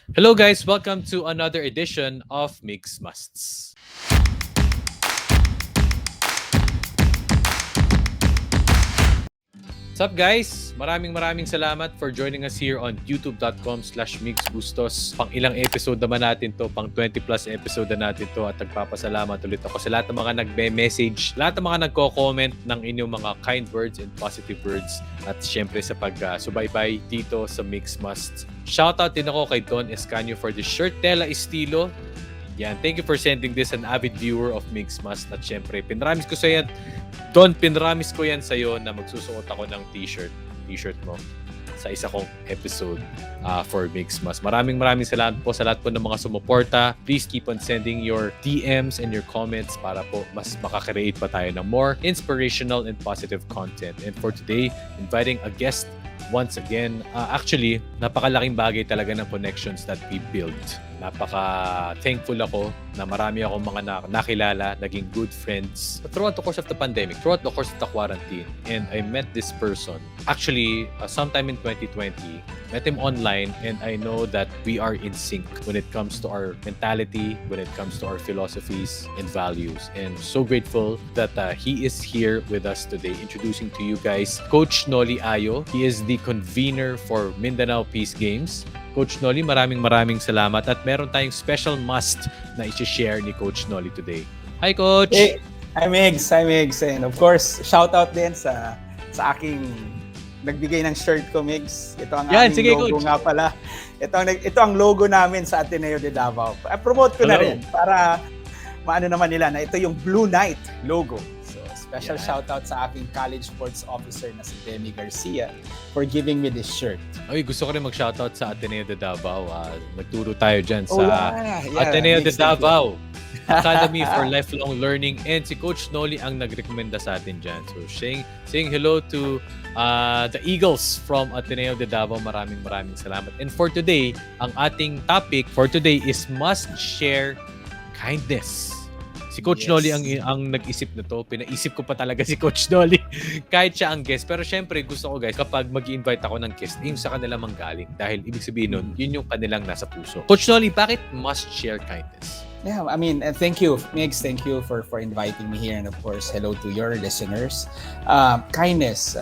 Hello, guys. Welcome to another edition of Migs Musts. What's up, guys? Maraming salamat for joining us here on youtube.com/migsbustos. Pang ilang episode naman natin to, pang 20 plus episode na natin to, at nagpapasalamat ulit ako sa lahat ng mga nagme-message, lahat ng mga nagko-comment ng inyong mga kind words and positive words, at syempre sa pag-subaybay dito sa Migs Musts. Shoutout din ako kay Don Escanio for the shirt, Tela Estilo. Yan, thank you for sending this, an avid viewer of Migs Must. At syempre, pinramis ko sa yan, Don, pinramis ko yan sa'yo na magsusuot ako ng t-shirt mo sa isa kong episode for Migs Must. Maraming salamat po sa lahat po ng mga sumuporta. Please keep on sending your DMs and your comments para po mas makakreate pa tayo ng more inspirational and positive content. And for today, inviting a guest once again. Actually, napakalaking bagay talaga ng connections that we built. Napaka-thankful ako na marami akong mga nakilala, naging good friends throughout the course of the pandemic, throughout the course of the quarantine. And I met this person, actually, sometime in 2020, met him online, and I know that we are in sync when it comes to our mentality, when it comes to our philosophies and values. And so grateful that he is here with us today, introducing to you guys Coach Noli Ayo. He is the convener for Mindanao Peace Games. Coach Noli, maraming salamat, at meron tayong special must na i-share ni Coach Noli today. Hi, Coach! Hey, hi Migs. And of course, shout out din sa aking nagbigay ng shirt ko, Migs. Ito ang aming logo, Coach. Nga pala. Ito ang logo namin sa Ateneo De Davao. Promote ko na rin para maano naman nila na ito yung Blue Knight logo. Special shoutout sa aking college sports officer na si Demi Garcia for giving me this shirt. Ay, gusto ko rin mag-shoutout sa Ateneo De Davao. Nagturo tayo dyan sa Ateneo De Davao Academy for Lifelong Learning, and si Coach Noli ang nagrekomenda sa atin dyan. So, saying hello to the Eagles from Ateneo De Davao. Maraming salamat. And for today, ang ating topic for today is must share kindness. Si Coach Noli ang nag-isip na to. Pinaisip ko pa talaga si Coach Noli kahit siya ang guest. Pero syempre, gusto ko, guys, kapag mag-i-invite ako ng guest, yung sa kanila manggaling. Dahil ibig sabihin nun, yun yung kanilang nasa puso. Coach Noli, bakit must share kindness? Yeah, I mean, thank you, Migs. Thank you for inviting me here, and of course, hello to your listeners. Kindness.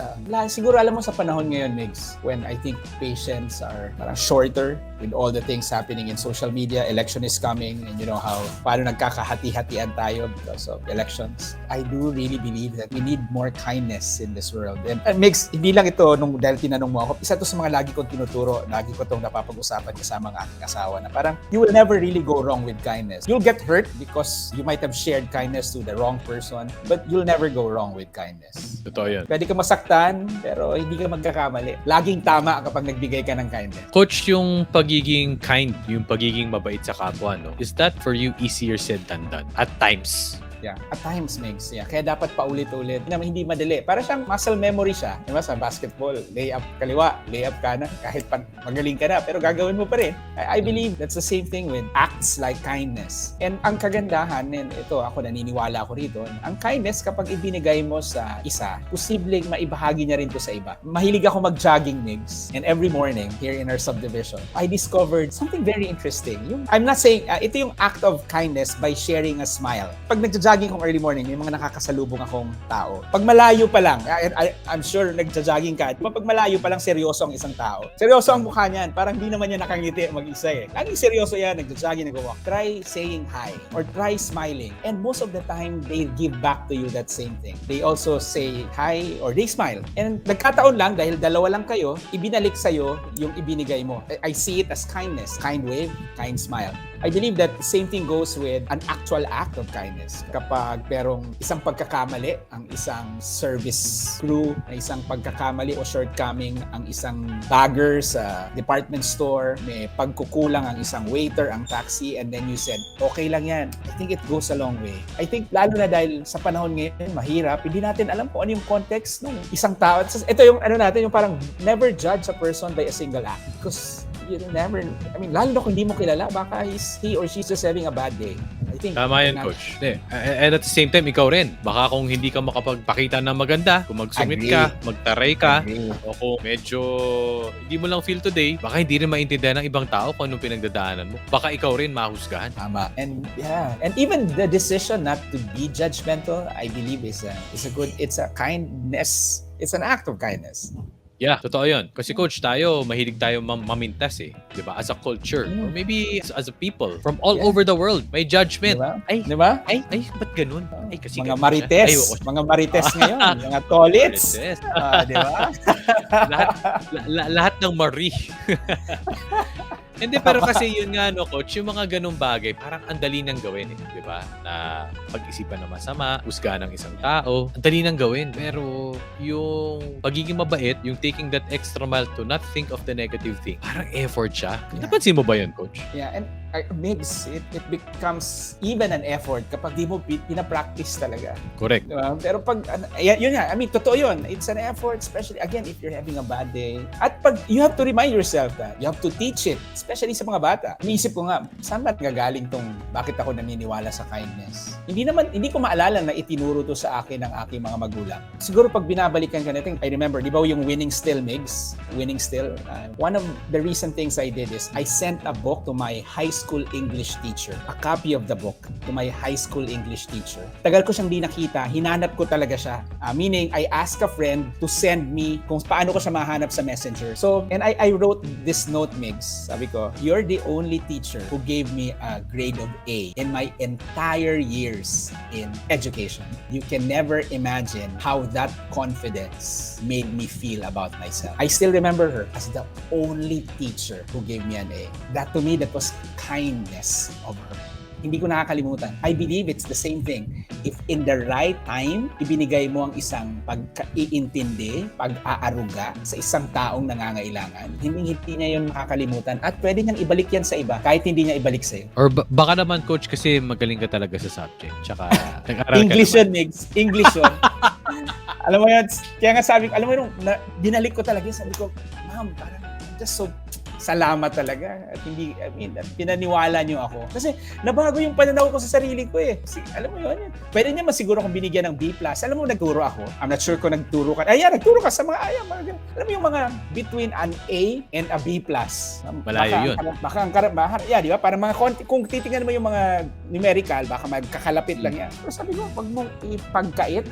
Siguro alam mo sa panahon ngayon, Migs, when I think patience are parang shorter with all the things happening in social media. Election is coming, and you know how paano nagkakahati-hatian tayo because of elections. I do really believe that we need more kindness in this world. And Migs, hindi lang ito dahil tinanong mo ako, isa to sa mga lagi kong tinuturo, lagi ko itong napapag-usapan kasama ng aking asawa na parang you will never really go wrong with kindness. You'll get hurt because you might have shared kindness to the wrong person, but you'll never go wrong with kindness. Totoo yan. Pwede ka masaktan, pero hindi ka magkakamali. Laging tama kapag nagbigay ka ng kindness. Coach, yung pagiging kind, yung pagiging mabait sa kapwa, no? Is that for you easier said than done? At times. Yeah, at times, Migs. Yeah. Kaya dapat paulit-ulit. Hindi madali. Para siyang muscle memory siya. Diba sa basketball, layup kaliwa, layup kanan, kahit magaling ka na, pero gagawin mo pa rin. I believe that's the same thing with acts like kindness. And ang kagandahan, and ito ako naniniwala ako rito, ang kindness kapag ibinigay mo sa isa, posibleng maibahagi niya rin to sa iba. Mahilig ako mag-jogging, Migs. And every morning here in our subdivision, I discovered something very interesting. I'm not saying, ito yung act of kindness by sharing a smile. Pag nagja-jogging kong early morning, may mga nakakasalubong akong tao. Pag malayo pa lang, I'm sure nagja-jogging ka, pag malayo pa lang seryoso ang isang tao. Seryoso ang mukha niyan, parang hindi naman niya nakangiti mag-isa eh. Laging seryoso yan, nagja-jogging, nag-walk. Try saying hi or try smiling. And most of the time, they give back to you that same thing. They also say hi or they smile. And nagkataon lang, dahil dalawa lang kayo, ibinalik sa'yo yung ibinigay mo. I see it as kindness. Kind wave, kind smile. I believe that the same thing goes with an actual act of kindness. Kapag perong isang pagkakamali, ang isang service crew, na isang pagkakamali o shortcoming, ang isang bagger sa department store, may pagkukulang ang isang waiter, ang taxi, and then you said, okay lang yan. I think it goes a long way. I think lalo na dahil sa panahon ngayon, mahirap, hindi natin alam kung ano yung context ng isang tao. Ito yung natin, yung parang never judge a person by a single act. Because you never, lalo na kung hindi mo kilala, baka he or she's just having a bad day. I think. Tama yan, coach. And at the same time, ikaw rin. Baka kung hindi ka makapagpakita ng maganda, kung mag-submit ka, magtaray ka, o kung medyo hindi mo lang feel today, baka hindi rin maintindihan ng ibang tao kung anong pinagdadaanan mo. Baka ikaw rin mahusgahan. Tama. And even the decision not to be judgmental, I believe it's a kindness. It's an act of kindness. Yeah, totoo yun. Kasi coach, mahilig tayo mamintas eh. Diba? As a culture. Or maybe as a people. From all over the world. May judgment. Diba? Ay, ba't ganun? Ay, kasi mga marites. Mga marites ngayon. Mga tolits. Diba? lahat ng Marie. Hindi, pero kasi yun nga, no, coach, yung mga ganung bagay, parang ang dali nang gawin, di ba? Na pag-isipan na masama, husgahan ng isang tao, ang dali nang gawin. Pero yung pagiging mabait, yung taking that extra mile to not think of the negative thing, parang effort siya. Napansin mo ba yun, coach? Yeah, and Migs, it becomes even an effort kapag di mo pinapractice talaga. Correct. Diba? Pero pag, yun nga, I mean, totoo yun. It's an effort, especially, again, if you're having a bad day. At pag, you have to remind yourself that. You have to teach it, especially sa mga bata. Iniisip ko nga, saan ba nagagaling tong bakit ako naniniwala sa kindness? Hindi ko maalala na itinuro to sa akin ng aking mga magulang. Siguro pag binabalikan ka natin, I remember, di ba yung winning still, Migs? Winning still. One of the recent things I did is, I sent a book to my high school English teacher. A copy of the book to my high school English teacher. Tagal ko siyang di nakita, hinanap ko talaga siya. Meaning, I asked a friend to send me kung paano ko siya mahanap sa messenger. So, and I wrote this note, Migs. Sabi ko, you're the only teacher who gave me a grade of A in my entire years in education. You can never imagine how that confidence made me feel about myself. I still remember her as the only teacher who gave me an A. That to me, that was kindness of her. Hindi ko nakakalimutan. I believe it's the same thing. If in the right time, ibinigay mo ang isang pag-iintindi, pag-aaruga sa isang taong nangangailangan, hindi niya yun makakalimutan at pwede niyang ibalik yan sa iba kahit hindi niya ibalik sa'yo. Or baka naman, coach, kasi magaling ka talaga sa subject. Tsaka nag-aral English ka yun, Migs. English yun. Alam mo yun, kaya nga sabi ko, alam mo yun, binalik ko talaga, sabi ko, ma'am, parang just so salamat talaga at at pinaniwala niyo ako. Kasi nabago yung pananaw ko sa sarili ko eh. Kasi, alam mo yun, pwede niya masiguro kung binigyan ng B+. Alam mo, nagturo ako. I'm not sure kung nagturo ka. Nagturo ka sa mga alam mo yung mga between an A and a B+. Malayo yun. Di ba? Para mga kung titingnan mo yung mga numerical, baka magkakalapit lang yan. Pero sabi ko, wag mong ipagkait,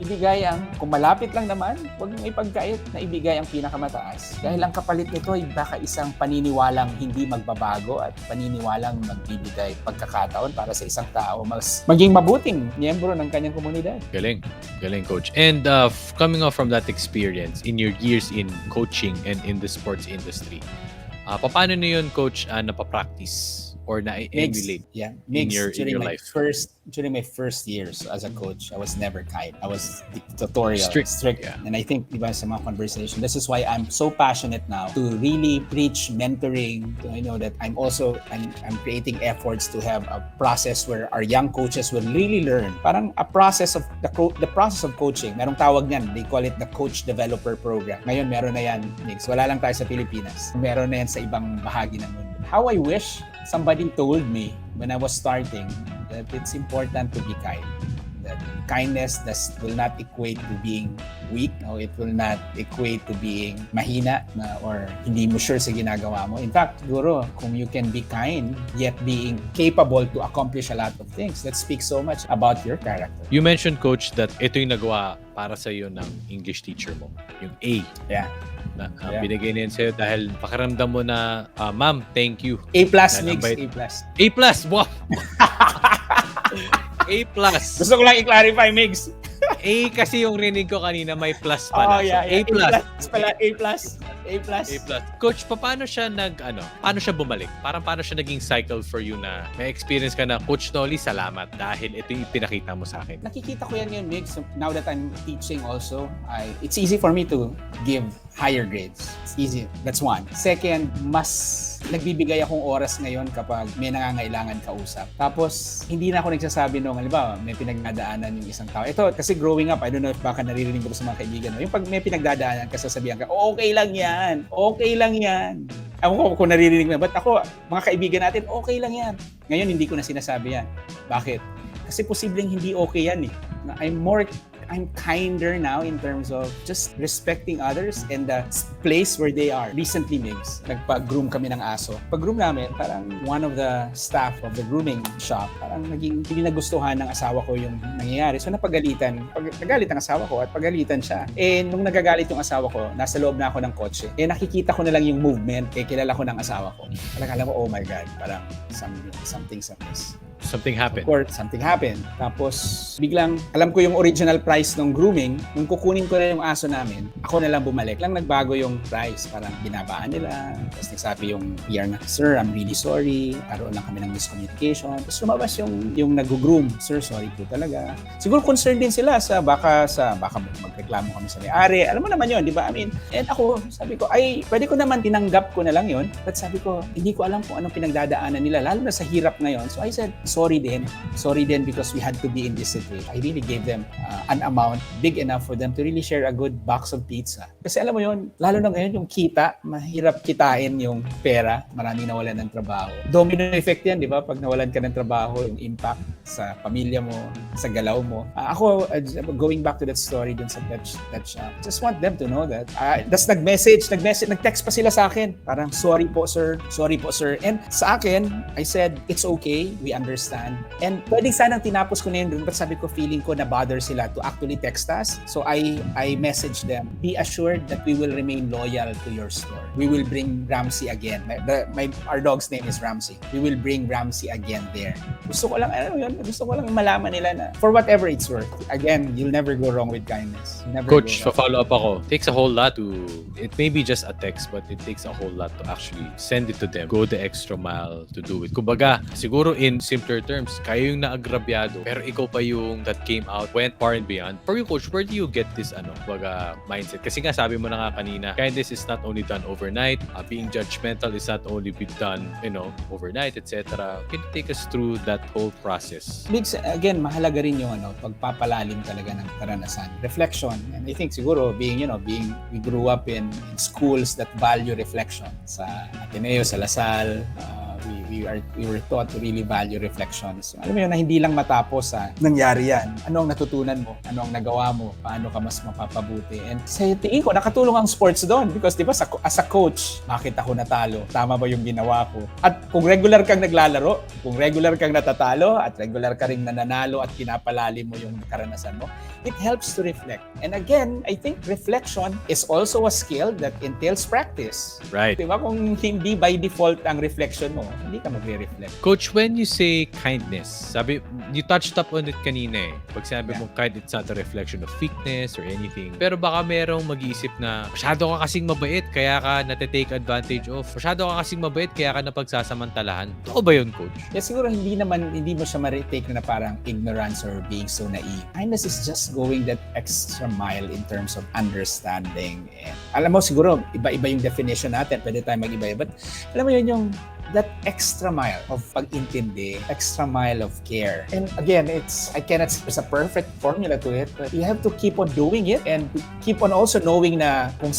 ibigay ang, kung malapit lang naman, wag mong ipagkait na ibigay ang pinakamataas. Dahil ang kapalit nito ay baka isang paniniwalang hindi magbabago at paniniwalang magbibigay pagkakataon para sa isang tao maging mabuting miyembro ng kanyang komunidad. Galing, coach. And coming off from that experience in your years in coaching and in the sports industry, paano na yun, coach, napapractice or na-emulate in your life? During my first years as a coach, I was never kind. I was dictatorial, strict. Yeah. And I think, diba, sa mga conversation, this is why I'm so passionate now to really preach mentoring. I know that I'm creating efforts to have a process where our young coaches will really learn. Parang a process of the process of coaching. Merong tawag niyan. They call it the coach developer program. Ngayon, meron na yan, Migs. Wala lang tayo sa Pilipinas. Meron na yan sa ibang bahagi ng mundo. How I wish somebody told me when I was starting that it's important to be kind. That kindness will not equate to being weak. No, it will not equate to being mahina or hindi mo sure sa ginagawa mo. In fact, siguro, kung you can be kind yet being capable to accomplish a lot of things, that speaks so much about your character. You mentioned, coach, that ito yung nagawa para sa iyo ng English teacher mo, yung A. Yeah. Binigay niyan sa'yo dahil pakiramdam mo na, ma'am, thank you. A+, Migs, A+. A+, wow! A+. Gusto ko lang i-clarify, Migs. A kasi yung rinig ko kanina may plus pala. Oh, yeah. A+. A+. Coach, paano siya paano siya bumalik? Paano siya naging cycle for you na may experience ka na, Coach Noli, salamat dahil ito yung pinakita mo sa akin. Nakikita ko yan Migs. Now that I'm teaching also, it's easy for me to give higher grades. It's easy. That's one. Second, mas nagbibigay akong oras ngayon kapag may nangangailangan kausap. Tapos, hindi na ako nagsasabi nung, halimbawa, may pinagdadaanan yung isang tao. Ito, kasi growing up, I don't know if baka naririnig ko sa mga kaibigan. Yung pag may pinagdadaanan, kasasabihan ka, okay lang yan. Okay lang yan. Ako kung naririnig mo, but ako, mga kaibigan natin, okay lang yan. Ngayon, hindi ko na sinasabi yan. Bakit? Kasi posibleng hindi okay yan eh. I'm kinder now in terms of just respecting others and the place where they are. Recently, Migs, nagpa-groom kami ng aso. Pag-groom namin, parang one of the staff of the grooming shop, parang naging hindi nagustuhan ng asawa ko yung nangyayari. So nagalit ang asawa ko at pagalitan siya. Eh, nung nagagalit yung asawa ko, nasa loob na ako ng kotse. Eh, nakikita ko na lang yung movement. Eh, kilala ko ng asawa ko. Parang alam mo, oh my God, parang something. Something happened. Of course, something happened. Tapos, biglang, alam ko yung original price ng grooming. Nung kukunin ko na yung aso namin, ako na lang bumalik. Lang nagbago yung price. Parang binabaan nila. Tapos nagsabi yung PR na, "Sir, I'm really sorry. Karoon lang kami ng miscommunication." Tapos lumabas yung nag-groom. "Sir, sorry po talaga." Siguro concerned din sila baka magreklamo kami sa may-ari. Alam mo naman yun, di ba? I mean, and ako, sabi ko, ay, pwede ko naman tinanggap ko na lang yun. But sabi ko, hindi ko alam kung anong pinagdadaanan nila, lalo na sa hirap ngayon. So I said, sorry din because we had to be in this situation. I really gave them an amount big enough for them to really share a good box of pizza. Kasi alam mo yun, lalo na ngayon yung kita, mahirap kitain yung pera, marami nawalan ng trabaho. Domino effect yan, di ba? Pag nawalan ka ng trabaho, yung impact sa pamilya mo, sa galaw mo. Ako, going back to that story dun sa pet shop, just want them to know that. Tas nag-text pa sila sa akin. Parang, sorry po sir. And sa akin, I said, it's okay, we understand. And pwedeng sanang tinapos ko na yun dun, but sabi ko, feeling ko na bother sila to actually text us. So I messaged them, be assured that we will remain loyal to your store. We will bring Ramsey again. Our dog's name is Ramsey. We will bring Ramsey again there. Gusto ko lang malaman nila na for whatever it's worth. Again, you'll never go wrong with kindness. Coach, follow up ako. It takes a whole lot it may be just a text, but it takes a whole lot to actually send it to them. Go the extra mile to do it. Kumbaga, siguro in simpler terms, kayo yung naagrabyado, pero ikaw pa yung that came out, went far and beyond. For you, Coach, where do you get this mindset? Kasi nga sabi mo na nga kanina, kindness is not only done overnight. Being judgmental is not only be done, overnight, etc. Can you take us through that whole process? Migs, again, mahalaga rin yung pagpapalalim talaga ng karanasan. Reflection. And I think siguro we grew up in schools that value reflection. Sa Ateneo, sa Lasal, we were taught to really value reflections. Alam mo yun, na hindi lang matapos nangyari yan. Ano ang natutunan mo? Ano ang nagawa mo? Paano ka mas mapapabuti? And sa tingin ko, nakatulong ang sports doon. Because di ba, as a coach, bakit ako natalo? Tama ba yung ginawa ko? At kung regular kang naglalaro, kung regular kang natatalo, at regular ka rin nananalo at pinapalalim mo yung karanasan mo, it helps to reflect. And again, I think reflection is also a skill that entails practice. Right. Di ba? Kung hindi by default ang reflection mo, hindi ka magre-reflect. Coach, when you say kindness, you touched up on it kanina eh. Pag sabi mo kind, it's not a reflection of weakness or anything. Pero baka merong mag-iisip na masyado ka kasing mabait kaya ka natitake advantage of. Masyado ka kasing mabait kaya ka napagsasamantalahan. Totoo ba yun, Coach? Yeah, siguro hindi mo siya ma-retake na parang ignorance or being so naive. Kindness is just going that extra mile in terms of understanding. And alam mo, siguro iba-iba yung definition natin. Pwede tayo mag-iba. But alam mo yun yung that extra mile of pag-intindi, extra mile of care. And again, I cannot say there's a perfect formula to it, but you have to keep on doing it and keep on also knowing na kung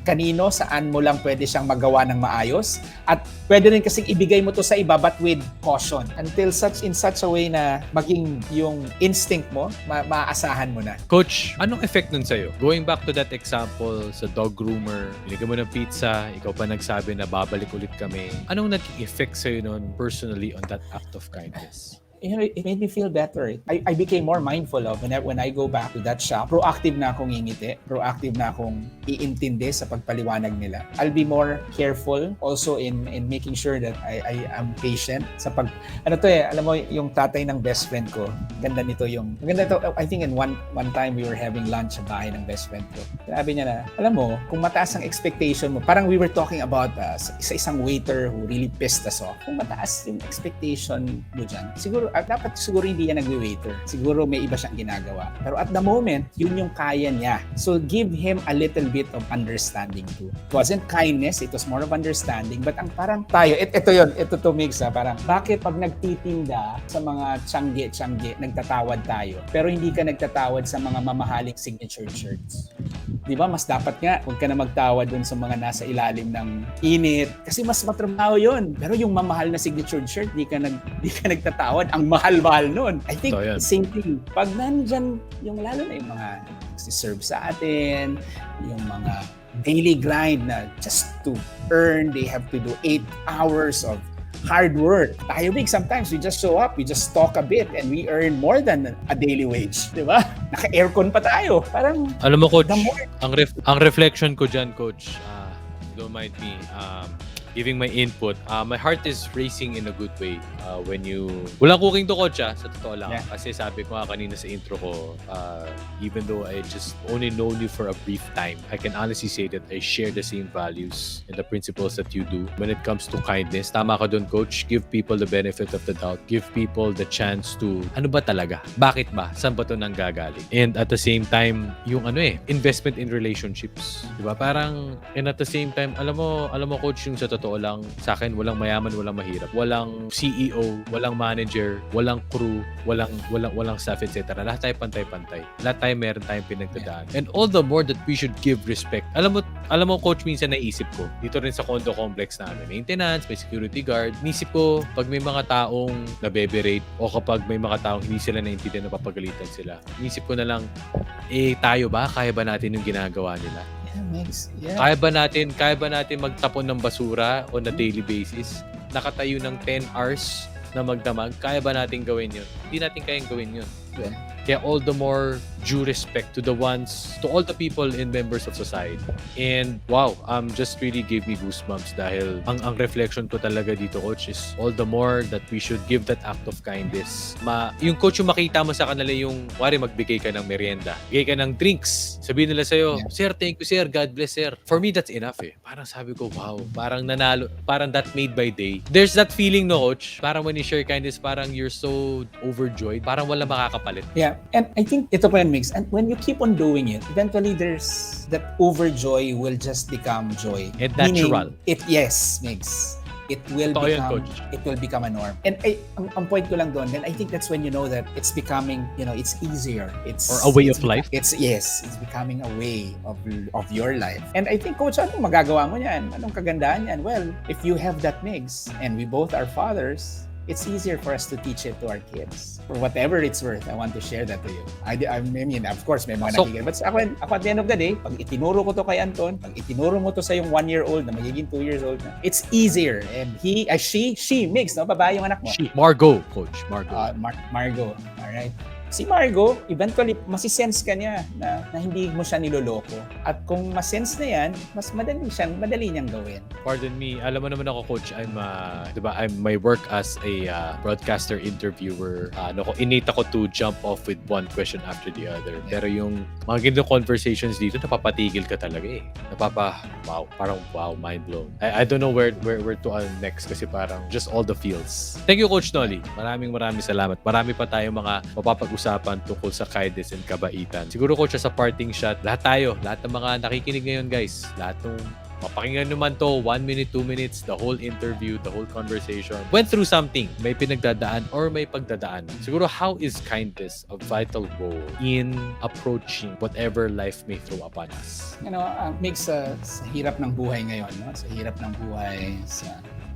kanino, saan mo lang pwede siyang magawa ng maayos. At pwede rin kasing ibigay mo to sa iba but with caution until in such a way na maging yung instinct mo, maaasahan mo na. Coach, anong effect nun sa'yo? Going back to that example sa dog groomer, binigyan mo ng pizza, ikaw pa nagsabi na babalik ulit kami. Anong effect sa'yo nun personally on that act of kindness? It made me feel better. I became more mindful of when I go back to that shop. Proactive na akong ngingiti. Proactive na akong iintindi sa pagpaliwanag nila. I'll be more careful also in making sure that I am patient sa alam mo, yung tatay ng best friend ko, maganda to. I think in one time we were having lunch sa bahay ng best friend ko. Sabi niya na, alam mo, kung mataas ang expectation mo, parang we were talking about isang waiter who really pissed us off. Kung mataas yung expectation mo dyan, siguro dapat siguro hindi yan nagwi-waiter. Siguro may iba siyang ginagawa. Pero at the moment, yun yung kaya niya. So give him a little bit of understanding too. It wasn't kindness, it was more of understanding. But ang parang tayo, ito to Migs ha, parang bakit pag nagtitinda sa mga tiyangge, nagtatawad tayo, pero hindi ka nagtatawad sa mga mamahaling signature shirts? Di ba? Mas dapat nga, huwag ka na magtawad dun sa mga nasa ilalim ng init. Kasi mas matrabaho yun. Pero yung mamahal na signature shirt, di ka nagtatawad. Ang mahal-mahal nun. I think, same thing. Pag nandyan, yung lalo na yung mga serve sa atin, yung mga daily grind na just to earn, they have to do 8 hours of hard work. Tayo big, sometimes we just show up, we just talk a bit, and we earn more than a daily wage. Di ba? Naka-aircon pa tayo. Parang, alam mo, Coach, ang reflection ko dyan, Coach, don't mind me, giving my input, my heart is racing in a good way when you... Walang cooking to, Coach, sa totoo lang. Yeah. Kasi sabi ko nga kanina sa intro ko, even though I just only known you for a brief time, I can honestly say that I share the same values and the principles that you do. When it comes to kindness, tama ka dun, Coach. Give people the benefit of the doubt. Give people the chance to, ano ba talaga? Bakit ba? Saan ba ito nanggagaling? And at the same time, yung investment in relationships. Diba? Parang, and at the same time, alam mo, Coach, yung sa totoo lang, sa akin, walang mayaman, walang mahirap. Walang CEO, walang manager, walang crew, walang staff, etc. Lahat tayo pantay-pantay. Lahat tayo meron tayong pinagdadaan. And all the more that we should give respect. Alam mo, Coach, minsan naisip ko, dito rin sa condo complex namin, maintenance, may security guard, naisip ko, pag may mga taong nabeberate o kapag may mga taong hindi sila naintindihan, napapagalitan sila, naisip ko na lang, tayo ba? Kaya ba natin yung ginagawa nila? Yeah. Kaya ba natin magtapon ng basura on a daily basis? Nakatayo ng 10 hours na magdamag? Kaya ba natin gawin yun? Hindi natin kayang gawin yun. Yeah. Kaya all the more due respect to all the people and members of society. And wow, just really gave me goosebumps dahil ang reflection ko talaga dito, Coach, is all the more that we should give that act of kindness. Yung Coach, yung makita mo sa kanila yung, wari magbigay ka ng merienda, bigay ka ng drinks, sabihin nila sa'yo, Sir, thank you, sir, God bless, sir. For me, that's enough Parang sabi ko, wow, parang nanalo, parang that made my day. There's that feeling, no, Coach? Parang when you share kindness, parang you're so overjoyed, parang wala makakapalit. Yeah, and I think ito pa yan, Migs. And when you keep on doing it, eventually there's that overjoy will just become joy. And natural. Yes, Migs. It will become a norm. And ang point ko lang doon, then I think that's when you know that it's becoming, it's easier. Or a way of life. It's becoming a way of your life. And I think, Coach, anong magagawa mo yan? Anong kagandahan yan? Well, if you have that mix, and we both are fathers, it's easier for us to teach it to our kids. For whatever it's worth, I want to share that to you. I mean, of course, may mga nakikinig. But ako at the end of the day, pag itinuro ko to kay Anton, pag itinuro mo to sa yung 1-year-old na magiging 2 years old na, it's easier. And she, Migs, no? Babae yung anak mo. Margot, Coach. Margot. Margot. Alright. Si Margot, eventually, masisense ka niya na hindi mo siya niloloko. At kung masense na yan, mas madali niyang gawin. Pardon me, alam mo naman ako, Coach, I'm my work as a broadcaster interviewer. Innate ako to jump off with one question after the other. Pero yung mga ganitong conversations dito, napapatigil ka talaga wow, mind blown. I don't know where to next kasi parang just all the feels. Thank you, Coach Noli. Maraming salamat. Marami pa tayong mga mapapag-usapan tungkol sa kindness and kabaitan. Siguro, Coach, sa parting shot, lahat ng mga nakikinig ngayon, guys, lahat ng mapakinggan naman to, 1 minute, 2 minutes, the whole interview, the whole conversation, went through something, may pinagdadaan or may pagdadaan. Siguro, how is kindness a vital role in approaching whatever life may throw upon us? Makes sa hirap ng buhay ngayon, no? Sa hirap ng buhay,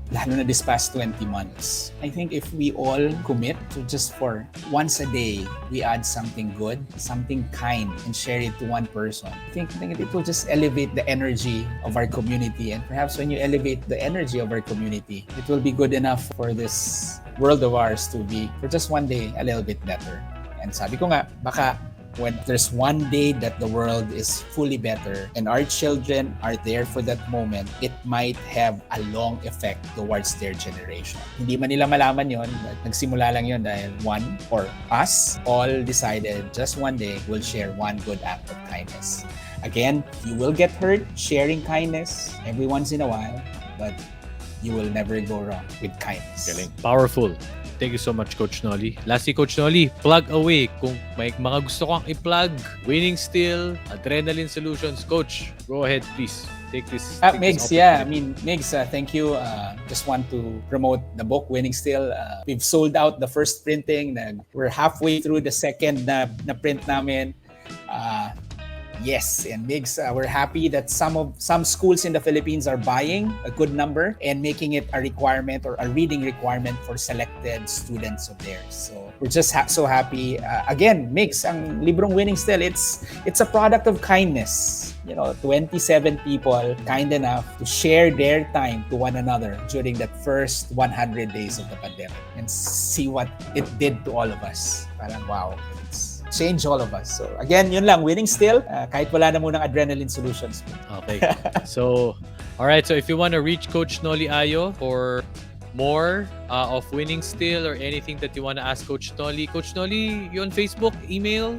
lalo na this past 20 months. I think if we all commit to just for once a day, we add something good, something kind, and share it to one person, I think it will just elevate the energy of our community. And perhaps when you elevate the energy of our community, it will be good enough for this world of ours to be, for just one day, a little bit better. And sabi ko nga, baka when there's one day that the world is fully better and our children are there for that moment, it might have a long effect towards their generation. Hindi man nila malaman yon, but nagsimula lang yon dahil one or us all decided just one day we'll share one good act of kindness. Again, you will get hurt sharing kindness every once in a while, but you will never go wrong with kindness. Galing. Powerful. Thank you so much, Coach Noli. Lastly, Coach Noli, plug away. Kung may mga gusto kang i-plug, Winning Still, Adrenaline Solutions. Coach, go ahead, please. Take this. Migs, yeah. I mean, Migs, thank you. Just want to promote the book, Winning Still. We've sold out the first printing. We're halfway through the second na print namin. Yes, and Migs, we're happy that some schools in the Philippines are buying a good number and making it a requirement or a reading requirement for selected students of theirs. So we're just so happy. Again, Migs, ang librong Winning Still, it's a product of kindness. 27 people kind enough to share their time to one another during that first 100 days of the pandemic and see what it did to all of us. Parang wow. Change all of us. So again, yun lang, Winning Still, kahit wala na munang Adrenaline Solutions. Okay. So, all right. So if you want to reach Coach Noli Ayo for more of Winning Still or anything that you want to ask Coach Noli, you on Facebook, email?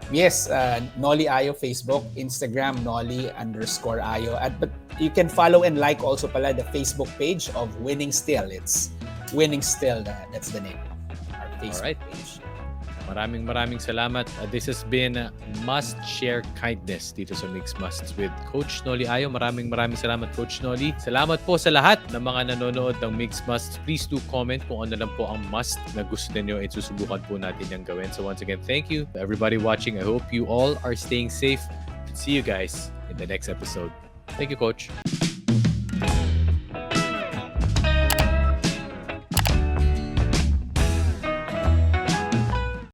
Yes, Noli Ayo Facebook, Instagram, Noli_Ayo. But you can follow and like also pala the Facebook page of Winning Still. It's Winning Still, that's the name. Our Facebook page. Maraming salamat. This has been Must Share Kindness dito sa Migs Musts with Coach Noli Ayo. Maraming salamat, Coach Noli. Salamat po sa lahat ng mga nanonood ng Migs Musts. Please do comment kung ano lang po ang must na gusto niyo at susubukan po natin yung gawin. So once again, thank you to everybody watching. I hope you all are staying safe. See you guys in the next episode. Thank you, Coach.